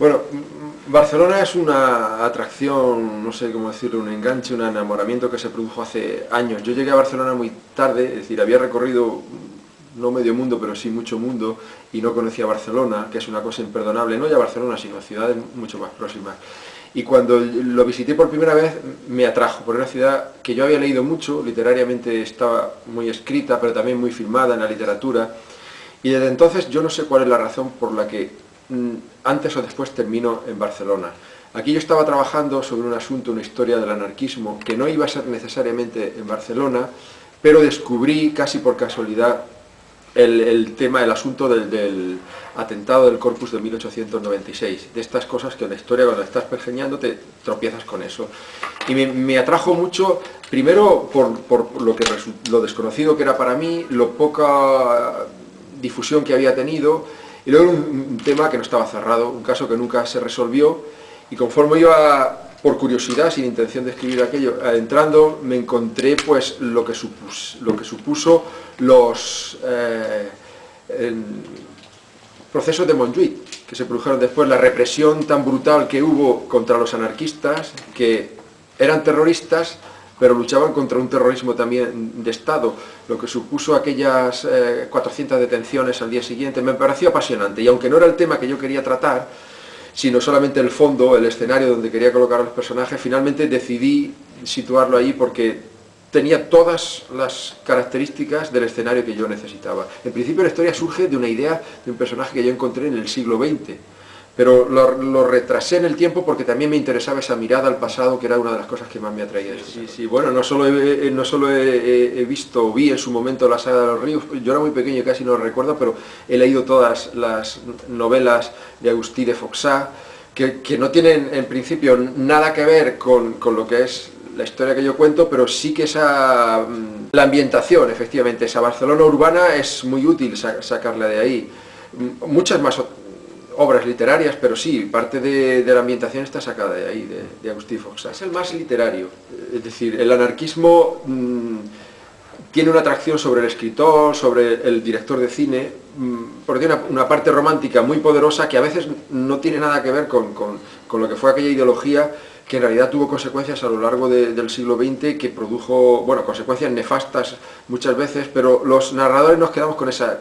Bueno, Barcelona es una atracción, no sé cómo decirlo, un enganche, un enamoramiento que se produjo hace años. Yo llegué a Barcelona muy tarde, es decir, había recorrido no medio mundo, pero sí mucho mundo, y no conocía Barcelona, que es una cosa imperdonable, no ya Barcelona, sino ciudades mucho más próximas. Y cuando lo visité por primera vez me atrajo, por una ciudad que yo había leído mucho, literariamente estaba muy escrita, pero también muy filmada en la literatura, y desde entonces yo no sé cuál es la razón por la que antes o después termino en Barcelona. Aquí yo estaba trabajando sobre un asunto, una historia del anarquismo, que no iba a ser necesariamente en Barcelona, pero descubrí casi por casualidad el tema, el asunto del atentado del Corpus de 1896, de estas cosas que en la historia cuando estás pergeñando te tropiezas con eso. Y me atrajo mucho, primero por lo desconocido que era para mí, lo poca difusión que había tenido, y luego un tema que no estaba cerrado, un caso que nunca se resolvió, y conforme iba por curiosidad, sin intención de escribir aquello, entrando me encontré pues lo que supuso los procesos de Montjuïc, que se produjeron después, la represión tan brutal que hubo contra los anarquistas, que eran terroristas, pero luchaban contra un terrorismo también de Estado, lo que supuso aquellas 400 detenciones al día siguiente, me pareció apasionante, y aunque no era el tema que yo quería tratar, sino solamente el fondo, el escenario donde quería colocar a los personajes, finalmente decidí situarlo ahí porque tenía todas las características del escenario que yo necesitaba. En principio la historia surge de una idea de un personaje que yo encontré en el siglo XX, pero lo retrasé en el tiempo porque también me interesaba esa mirada al pasado, que era una de las cosas que más me atraía. Sí, bueno, no solo he visto o vi en su momento la saga de los ríos, yo era muy pequeño y casi no lo recuerdo, pero he leído todas las novelas de Agustí de Foxá, que no tienen en principio nada que ver con lo que es la historia que yo cuento, pero sí que la ambientación, efectivamente, esa Barcelona urbana es muy útil sacarla de ahí. Muchas más obras literarias, pero sí, parte de la ambientación está sacada de ahí, de Agustí Foxá. Es el más literario, es decir, el anarquismo tiene una atracción sobre el escritor, sobre el director de cine, porque tiene una parte romántica muy poderosa que a veces no tiene nada que ver con lo que fue aquella ideología que en realidad tuvo consecuencias a lo largo del siglo XX, que produjo, bueno, consecuencias nefastas muchas veces, pero los narradores nos quedamos con esa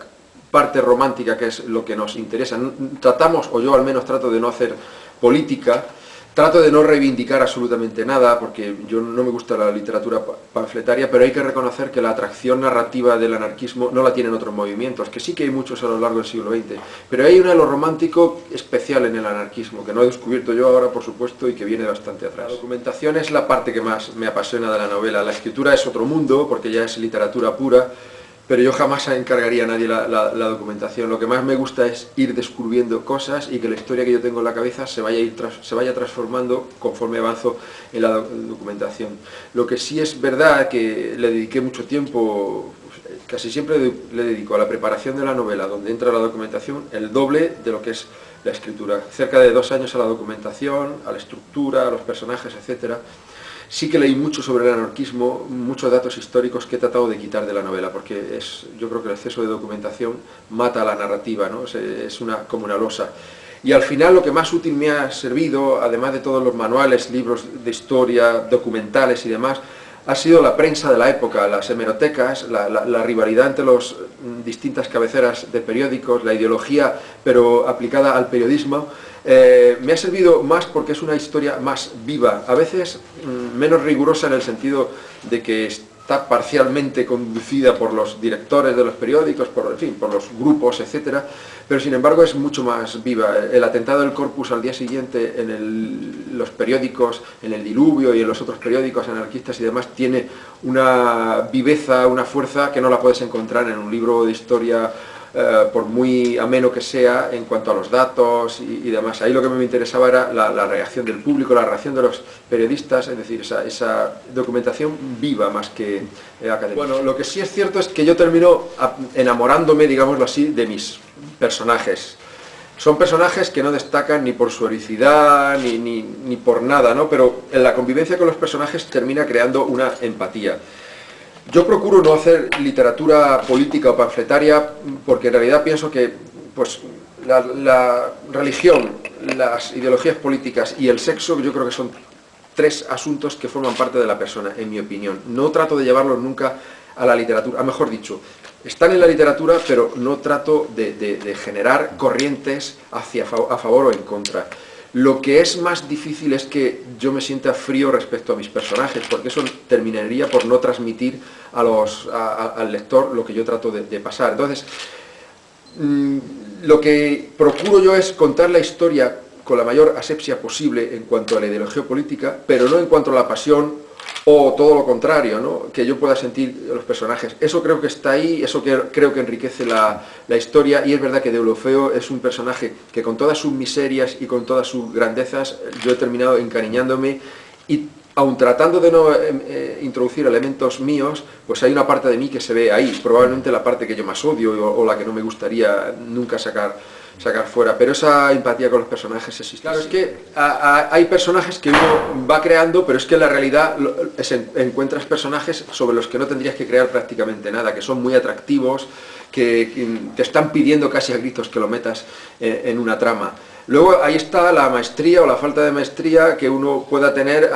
parte romántica, que es lo que nos interesa. Tratamos, o yo al menos trato de no hacer política, trato de no reivindicar absolutamente nada, porque yo no me gusta la literatura panfletaria, pero hay que reconocer que la atracción narrativa del anarquismo no la tienen otros movimientos, que sí que hay muchos a lo largo del siglo XX, pero hay una de lo romántico especial en el anarquismo, que no he descubierto yo ahora, por supuesto, y que viene bastante atrás. La documentación es la parte que más me apasiona de la novela. La escritura es otro mundo, porque ya es literatura pura, pero yo jamás encargaría a nadie la documentación. Lo que más me gusta es ir descubriendo cosas y que la historia que yo tengo en la cabeza se vaya transformando conforme avanzo en la documentación. Lo que sí es verdad que le dediqué mucho tiempo, casi siempre le dedico a la preparación de la novela, donde entra la documentación, el doble de lo que es la escritura. Cerca de 2 años a la documentación, a la estructura, a los personajes, etc. Sí que leí mucho sobre el anarquismo, muchos datos históricos que he tratado de quitar de la novela, porque yo creo que el exceso de documentación mata la narrativa, ¿no? Es como una losa. Y al final lo que más útil me ha servido, además de todos los manuales, libros de historia, documentales y demás, ha sido la prensa de la época, las hemerotecas, la rivalidad entre las distintas cabeceras de periódicos, la ideología, pero aplicada al periodismo. Me ha servido más porque es una historia más viva, a veces menos rigurosa en el sentido de que está parcialmente conducida por los directores de los periódicos, por los grupos, etcétera, pero sin embargo es mucho más viva. El atentado del Corpus al día siguiente en los periódicos, en el Diluvio y en los otros periódicos anarquistas y demás, tiene una viveza, una fuerza que no la puedes encontrar en un libro de historia, por muy ameno que sea en cuanto a los datos y demás. Ahí lo que me interesaba era la reacción del público, la reacción de los periodistas, es decir, esa documentación viva más que académica. Bueno, lo que sí es cierto es que yo termino enamorándome, digámoslo así, de mis personajes. Son personajes que no destacan ni por su heroicidad ni por nada, ¿no? Pero en la convivencia con los personajes termina creando una empatía. Yo procuro no hacer literatura política o panfletaria porque en realidad pienso que pues, la religión, las ideologías políticas y el sexo, yo creo que son tres asuntos que forman parte de la persona, en mi opinión. No trato de llevarlos nunca a la literatura, mejor dicho, están en la literatura, pero no trato de generar corrientes a favor o en contra. Lo que es más difícil es que yo me sienta frío respecto a mis personajes, porque eso terminaría por no transmitir al lector lo que yo trato de pasar. Entonces, lo que procuro yo es contar la historia con la mayor asepsia posible en cuanto a la ideología política, pero no en cuanto a la pasión o todo lo contrario, ¿no? Que yo pueda sentir los personajes. Eso creo que está ahí, eso creo que enriquece la historia, y es verdad que Deulofeu es un personaje que con todas sus miserias y con todas sus grandezas yo he terminado encariñándome, y aun tratando de no introducir elementos míos, pues hay una parte de mí que se ve ahí, probablemente la parte que yo más odio o la que no me gustaría nunca sacar fuera, pero esa empatía con los personajes existe. Claro, es que hay personajes que uno va creando, pero es que en la realidad encuentras personajes sobre los que no tendrías que crear prácticamente nada, que son muy atractivos, que te están pidiendo casi a gritos que lo metas en una trama. Luego ahí está la maestría o la falta de maestría que uno pueda tener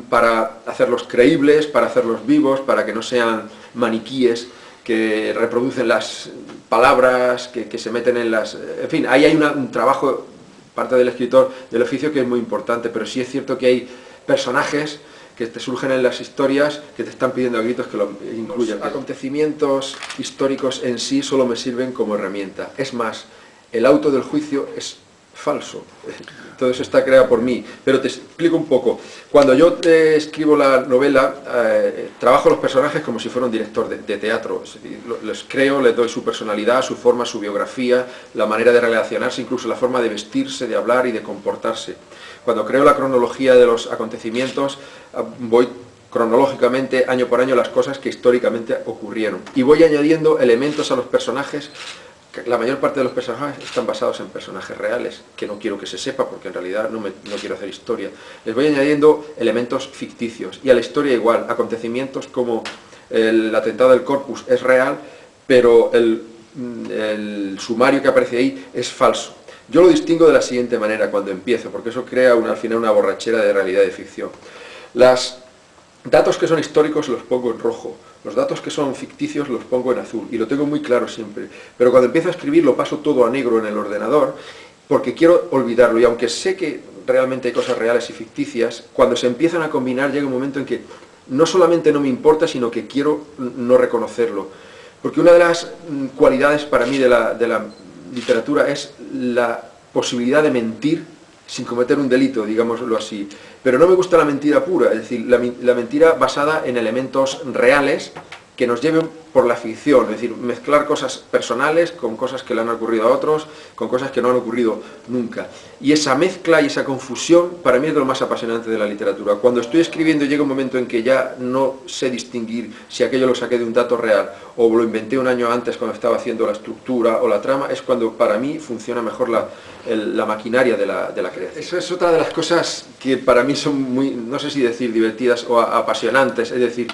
para hacerlos creíbles, para hacerlos vivos, para que no sean maniquíes que reproducen las palabras, que se meten en las... En fin, ahí hay un trabajo, parte del escritor, del oficio, que es muy importante, pero sí es cierto que hay personajes que te surgen en las historias que te están pidiendo a gritos que lo incluyan. Los acontecimientos históricos en sí solo me sirven como herramienta. Es más, el auto del juicio es falso, todo eso está creado por mí, pero te explico un poco. Cuando yo escribo la novela, trabajo los personajes como si fuera un director de teatro, es decir, les creo, les doy su personalidad, su forma, su biografía, la manera de relacionarse, incluso la forma de vestirse, de hablar y de comportarse. Cuando creo la cronología de los acontecimientos, voy cronológicamente, año por año, las cosas que históricamente ocurrieron, y voy añadiendo elementos a los personajes. La mayor parte de los personajes están basados en personajes reales, que no quiero que se sepa porque en realidad no quiero hacer historia. Les voy añadiendo elementos ficticios, y a la historia igual, acontecimientos como el atentado del Corpus es real, pero el sumario que aparece ahí es falso. Yo lo distingo de la siguiente manera cuando empiezo, porque eso crea al final una borrachera de realidad y de ficción. Los datos que son históricos los pongo en rojo, los datos que son ficticios los pongo en azul, y lo tengo muy claro siempre. Pero cuando empiezo a escribir lo paso todo a negro en el ordenador, porque quiero olvidarlo, y aunque sé que realmente hay cosas reales y ficticias, cuando se empiezan a combinar llega un momento en que no solamente no me importa, sino que quiero no reconocerlo. Porque una de las cualidades para mí de la literatura es la posibilidad de mentir sin cometer un delito, digámoslo así. Pero no me gusta la mentira pura, es decir, la mentira basada en elementos reales que nos lleven por la ficción, es decir, mezclar cosas personales con cosas que le han ocurrido a otros, con cosas que no han ocurrido nunca. Y esa mezcla y esa confusión para mí es lo más apasionante de la literatura. Cuando estoy escribiendo llega un momento en que ya no sé distinguir si aquello lo saqué de un dato real o lo inventé un año antes cuando estaba haciendo la estructura o la trama, es cuando para mí funciona mejor la maquinaria de la creación. Eso es otra de las cosas que para mí son muy, no sé si decir divertidas o apasionantes, es decir,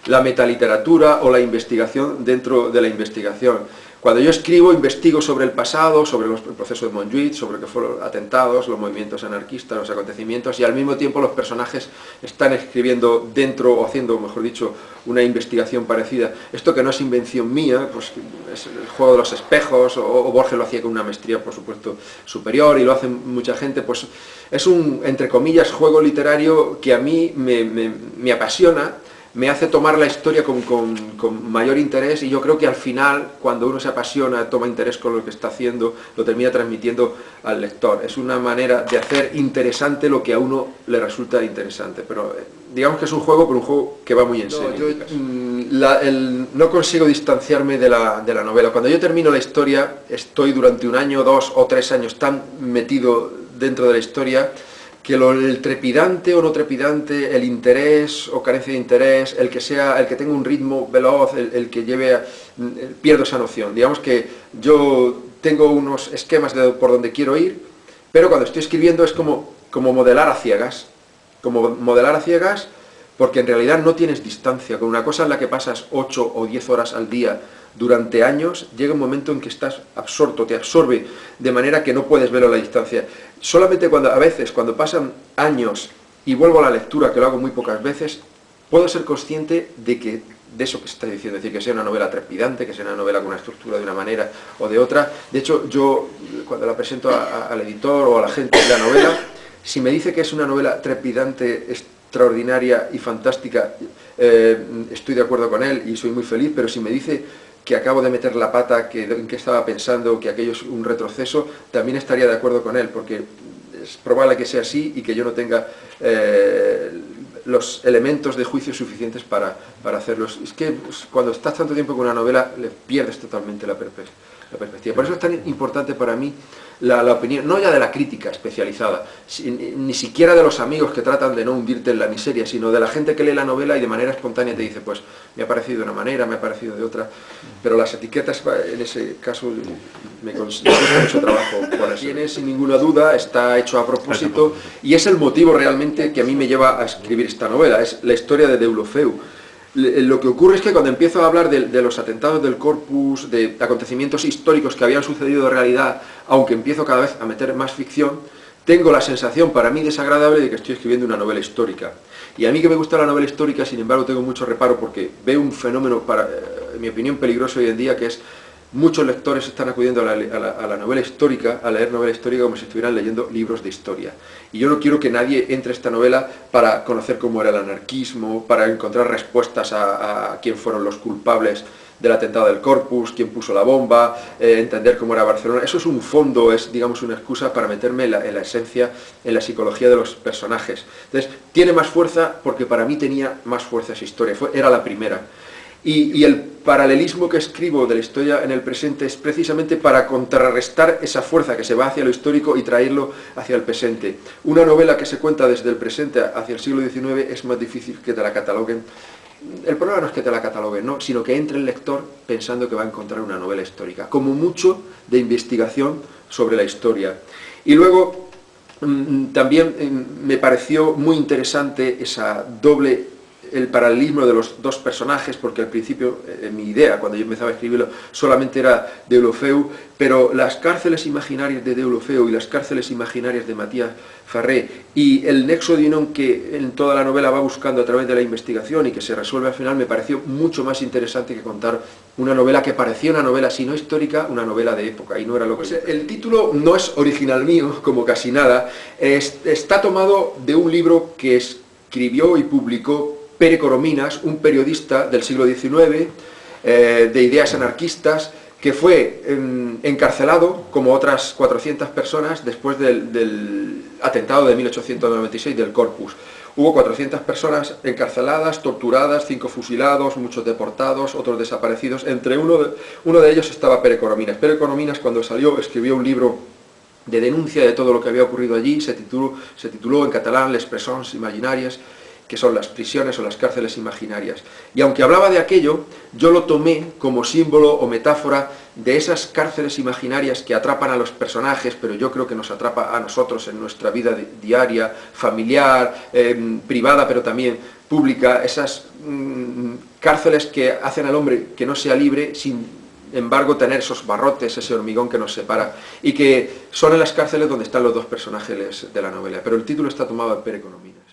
la metaliteratura o la investigación dentro de la investigación. Cuando yo escribo, investigo sobre el pasado, sobre el proceso de Montjuïc, sobre lo que fueron los atentados, los movimientos anarquistas, los acontecimientos, y al mismo tiempo los personajes están escribiendo dentro, o haciendo, mejor dicho, una investigación parecida. Esto que no es invención mía, pues es el juego de los espejos, o Borges lo hacía con una maestría, por supuesto, superior, y lo hace mucha gente, pues es un, entre comillas, juego literario que a mí me apasiona, me hace tomar la historia con mayor interés, y yo creo que al final, cuando uno se apasiona, toma interés con lo que está haciendo, lo termina transmitiendo al lector. Es una manera de hacer interesante lo que a uno le resulta interesante, pero digamos que es un juego, pero un juego que va muy en serio. No consigo distanciarme de la novela. Cuando yo termino la historia, estoy durante un año, 2 o 3 años tan metido dentro de la historia, que el trepidante o no trepidante, el interés o carencia de interés, el que tenga un ritmo veloz, el que lleve pierdo esa noción. Digamos que yo tengo unos esquemas por donde quiero ir, pero cuando estoy escribiendo es como modelar a ciegas. Como modelar a ciegas porque en realidad no tienes distancia. Con una cosa en la que pasas 8 o 10 horas al día durante años, llega un momento en que estás absorto, te absorbe, de manera que no puedes verlo a la distancia. Solamente a veces, cuando pasan años y vuelvo a la lectura, que lo hago muy pocas veces, puedo ser consciente de eso que está diciendo, es decir, que sea una novela trepidante, que sea una novela con una estructura de una manera o de otra. De hecho, yo, cuando la presento al editor o a la gente de la novela, si me dice que es una novela trepidante, extraordinaria y fantástica, estoy de acuerdo con él y soy muy feliz, pero si me dice que acabo de meter la pata, en qué estaba pensando, que aquello es un retroceso, también estaría de acuerdo con él, porque es probable que sea así y que yo no tenga los elementos de juicio suficientes para hacerlos. Es que cuando estás tanto tiempo con una novela, le pierdes totalmente la perspectiva. Por eso es tan importante para mí la opinión, no ya de la crítica especializada, ni siquiera de los amigos que tratan de no hundirte en la miseria, sino de la gente que lee la novela y de manera espontánea te dice, pues me ha parecido de una manera, me ha parecido de otra, pero las etiquetas en ese caso me cuesta mucho trabajo poner. Tiene sin ninguna duda, está hecho a propósito y es el motivo realmente que a mí me lleva a escribir esta novela, es la historia de Deulofeu. Lo que ocurre es que cuando empiezo a hablar de los atentados del Corpus, de acontecimientos históricos que habían sucedido de realidad, aunque empiezo cada vez a meter más ficción, tengo la sensación, para mí desagradable, de que estoy escribiendo una novela histórica. Y a mí que me gusta la novela histórica, sin embargo, tengo mucho reparo porque veo un fenómeno, en mi opinión, peligroso hoy en día, que es muchos lectores están acudiendo a la novela histórica, a leer novela histórica como si estuvieran leyendo libros de historia. Y yo no quiero que nadie entre a esta novela para conocer cómo era el anarquismo, para encontrar respuestas a quién fueron los culpables del atentado del Corpus, quién puso la bomba, entender cómo era Barcelona. Eso es un fondo, es digamos una excusa para meterme en la esencia, en la psicología de los personajes. Entonces, tiene más fuerza porque para mí tenía más fuerza esa historia, era la primera. Y el paralelismo que escribo de la historia en el presente es precisamente para contrarrestar esa fuerza que se va hacia lo histórico y traerlo hacia el presente. Una novela que se cuenta desde el presente hacia el siglo XIX es más difícil que te la cataloguen. El problema no es que te la cataloguen, no, sino que entre el lector pensando que va a encontrar una novela histórica, como mucho de investigación sobre la historia. Y luego también me pareció muy interesante el paralelismo de los dos personajes, porque al principio mi idea, cuando yo empezaba a escribirlo, solamente era Deulofeu, pero las cárceles imaginarias de Deulofeu y las cárceles imaginarias de Matías Ferré y el nexo de unión que en toda la novela va buscando a través de la investigación y que se resuelve al final, me pareció mucho más interesante que contar una novela que parecía una novela, si no histórica, una novela de época, y no era lo que... El título no es original mío, como casi nada, está tomado de un libro que escribió y publicó Pere Corominas, un periodista del siglo XIX, de ideas anarquistas, que fue encarcelado, como otras 400 personas, después del atentado de 1896 del Corpus. Hubo 400 personas encarceladas, torturadas, 5 fusilados, muchos deportados, otros desaparecidos. Entre uno de ellos estaba Pere Corominas. Pere Corominas, cuando salió, escribió un libro de denuncia de todo lo que había ocurrido allí, se tituló en catalán Les Presons Imaginàries, que son las prisiones o las cárceles imaginarias. Y aunque hablaba de aquello, yo lo tomé como símbolo o metáfora de esas cárceles imaginarias que atrapan a los personajes, pero yo creo que nos atrapa a nosotros en nuestra vida diaria, familiar, privada, pero también pública, esas cárceles que hacen al hombre que no sea libre sin embargo tener esos barrotes, ese hormigón que nos separa, y que son en las cárceles donde están los dos personajes de la novela. Pero el título está tomado de Pere Corominas.